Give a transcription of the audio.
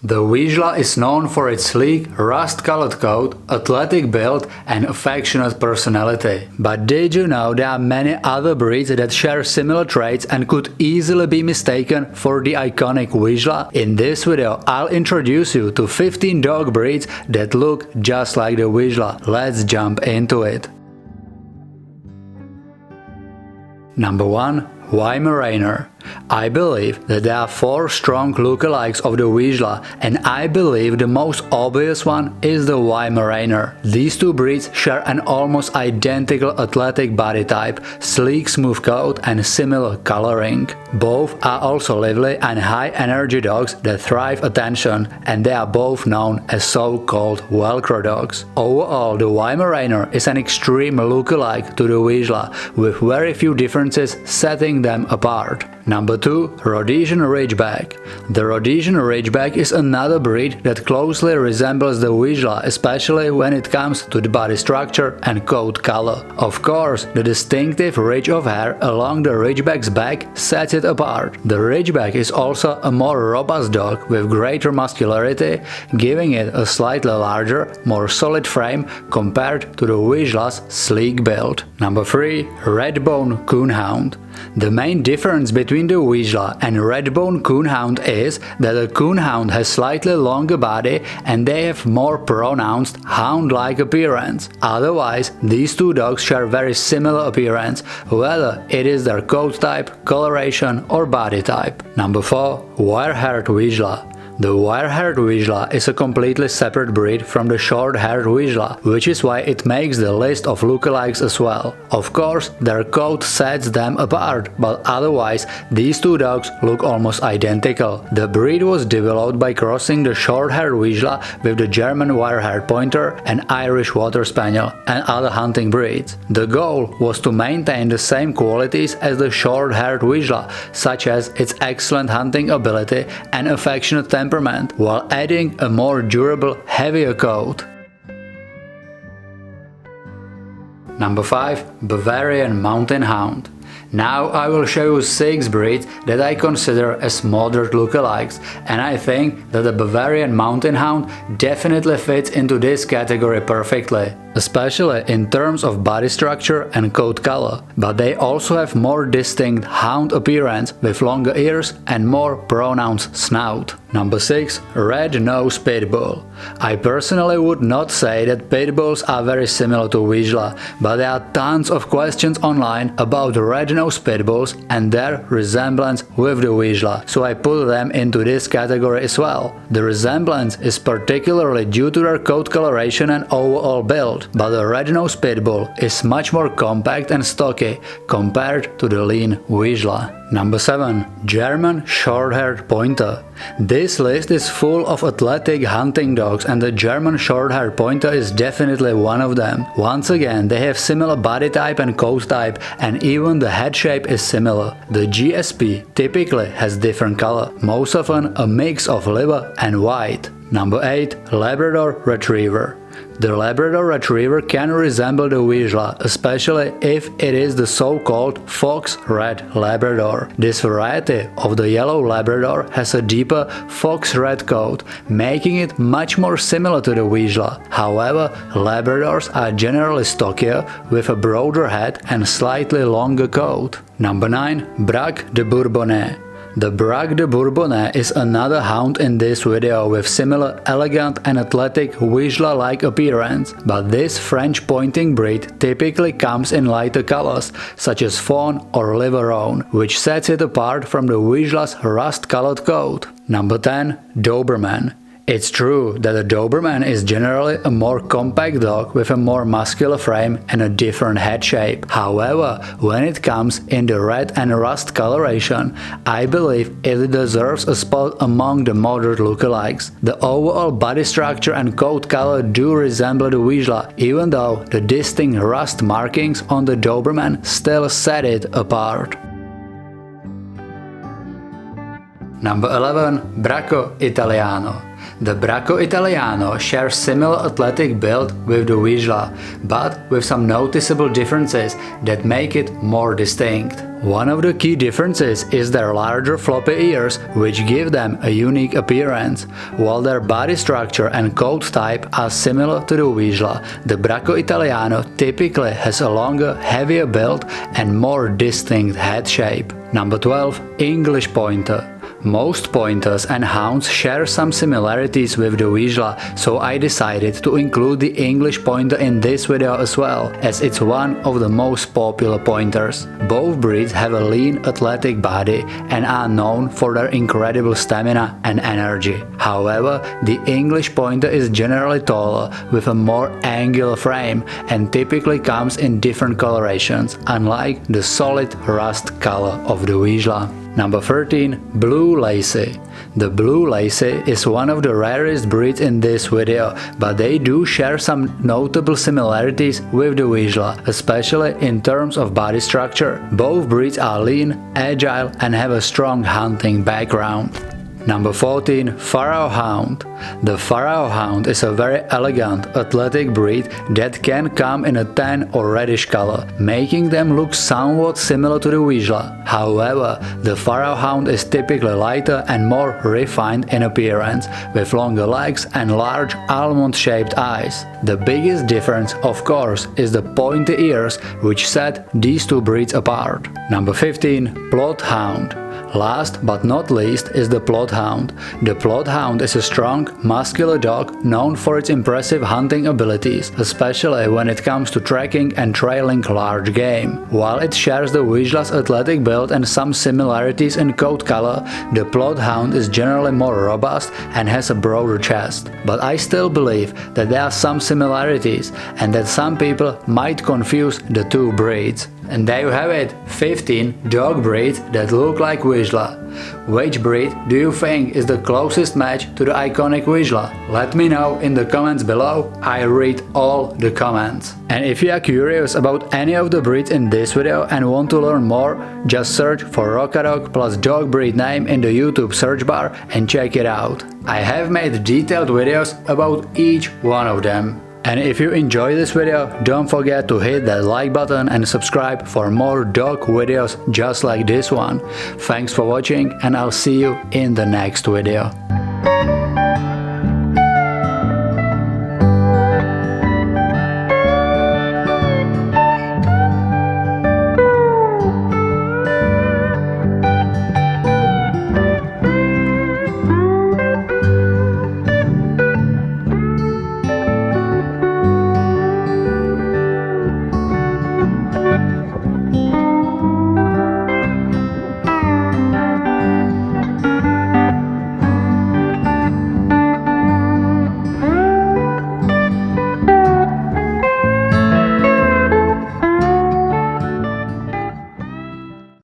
The Vizsla is known for its sleek, rust-colored coat, athletic build and affectionate personality. But did you know there are many other breeds that share similar traits and could easily be mistaken for the iconic Vizsla? In this video I'll introduce you to 15 dog breeds that look just like the Vizsla. Let's jump into it. Number 1. Weimaraner. I believe that there are 4 strong lookalikes of the Vizsla, and I believe the most obvious one is the Weimaraner. These two breeds share an almost identical athletic body type, sleek smooth coat and similar coloring. Both are also lively and high-energy dogs that thrive attention, and they are both known as so-called Velcro dogs. Overall, the Weimaraner is an extreme lookalike to the Vizsla, with very few differences setting them apart. Number 2. Rhodesian Ridgeback. The Rhodesian Ridgeback is another breed that closely resembles the Vizsla, especially when it comes to the body structure and coat color. Of course, the distinctive ridge of hair along the Ridgeback's back sets it apart. The Ridgeback is also a more robust dog with greater muscularity, giving it a slightly larger, more solid frame compared to the Vizsla's sleek build. Number 3. Redbone Coonhound. The main difference between the Vizsla and Redbone Coonhound is that the Coonhound has slightly longer body and they have more pronounced hound-like appearance. Otherwise, these two dogs share very similar appearance, whether it is their coat type, coloration or body type. Number 4. Wire-haired Vizsla. The wire-haired Vizsla is a completely separate breed from the short-haired Vizsla, which is why it makes the list of lookalikes as well. Of course, their coat sets them apart, but otherwise these two dogs look almost identical. The breed was developed by crossing the short-haired Vizsla with the German wire-haired pointer and Irish water spaniel and other hunting breeds. The goal was to maintain the same qualities as the short-haired Vizsla, such as its excellent hunting ability and affectionate temperament, while adding a more durable, heavier coat. Number 5. Bavarian Mountain Hound. Now I will show you 6 breeds that I consider as moderate lookalikes, and I think that the Bavarian Mountain Hound definitely fits into this category perfectly, especially in terms of body structure and coat color, but they also have more distinct hound appearance with longer ears and more pronounced snout. Number 6. Red-nosed Pitbull. I personally would not say that Pitbulls are very similar to Vizsla, but there are tons of questions online about red-nosed Pitbulls and their resemblance with the Vizsla, so I put them into this category as well. The resemblance is particularly due to their coat coloration and overall build, but the red-nosed Pitbull is much more compact and stocky compared to the lean Vizsla. Number 7. German Short-haired Pointer. This list is full of athletic hunting dogs, and the German Short-haired Pointer is definitely one of them. Once again, they have similar body type and coat type, and even the head shape is similar. The GSP typically has different color, most often a mix of liver and white. Number 8. Labrador Retriever. The Labrador Retriever can resemble the Vizsla, especially if it is the so-called Fox Red Labrador. This variety of the yellow Labrador has a deeper fox red coat, making it much more similar to the Vizsla. However, Labradors are generally stockier with a broader head and slightly longer coat. Number 9. Braque de Bourbonnais. The Braque de Bourbonnais is another hound in this video with similar elegant and athletic Vizsla-like appearance, but this French pointing breed typically comes in lighter colors, such as fawn or liver-roan, which sets it apart from the Vizsla's rust-colored coat. Number 10. Doberman. It's true that a Doberman is generally a more compact dog with a more muscular frame and a different head shape. However, when it comes in the red and rust coloration, I believe it deserves a spot among the moderate lookalikes. The overall body structure and coat color do resemble the Vizsla, even though the distinct rust markings on the Doberman still set it apart. Number 11. Bracco Italiano. The Bracco Italiano shares similar athletic build with the Vizsla, but with some noticeable differences that make it more distinct. One of the key differences is their larger floppy ears, which give them a unique appearance. While their body structure and coat type are similar to the Vizsla, the Bracco Italiano typically has a longer, heavier build and more distinct head shape. Number 12. English Pointer. Most pointers and hounds share some similarities with the Vizsla, so I decided to include the English Pointer in this video as well, as it's one of the most popular pointers. Both breeds have a lean, athletic body and are known for their incredible stamina and energy. However, the English Pointer is generally taller with a more angular frame and typically comes in different colorations, unlike the solid rust color of the Vizsla. Number 13. Blue Lacy. The Blue Lacy is one of the rarest breeds in this video, but they do share some notable similarities with the Vizsla, especially in terms of body structure. Both breeds are lean, agile and have a strong hunting background. Number 14. Pharaoh Hound. The Pharaoh Hound is a very elegant, athletic breed that can come in a tan or reddish color, making them look somewhat similar to the Vizsla. However, the Pharaoh Hound is typically lighter and more refined in appearance, with longer legs and large almond-shaped eyes. The biggest difference, of course, is the pointy ears, which set these two breeds apart. Number 15. Plot Hound. Last but not least is the Plot Hound. The Plot Hound is a strong, muscular dog known for its impressive hunting abilities, especially when it comes to tracking and trailing large game. While it shares the Vizsla's athletic build and some similarities in coat color, the Plot Hound is generally more robust and has a broader chest. But I still believe that there are some similarities and that some people might confuse the two breeds. And there you have it, 15 dog breeds that look like Vizsla. Which breed do you think is the closest match to the iconic Vizsla? Let me know in the comments below, I read all the comments. And if you are curious about any of the breeds in this video and want to learn more, just search for Rocadog plus dog breed name in the YouTube search bar and check it out. I have made detailed videos about each one of them. And if you enjoy this video, don't forget to hit that like button and subscribe for more dog videos just like this one. Thanks for watching and I'll see you in the next video.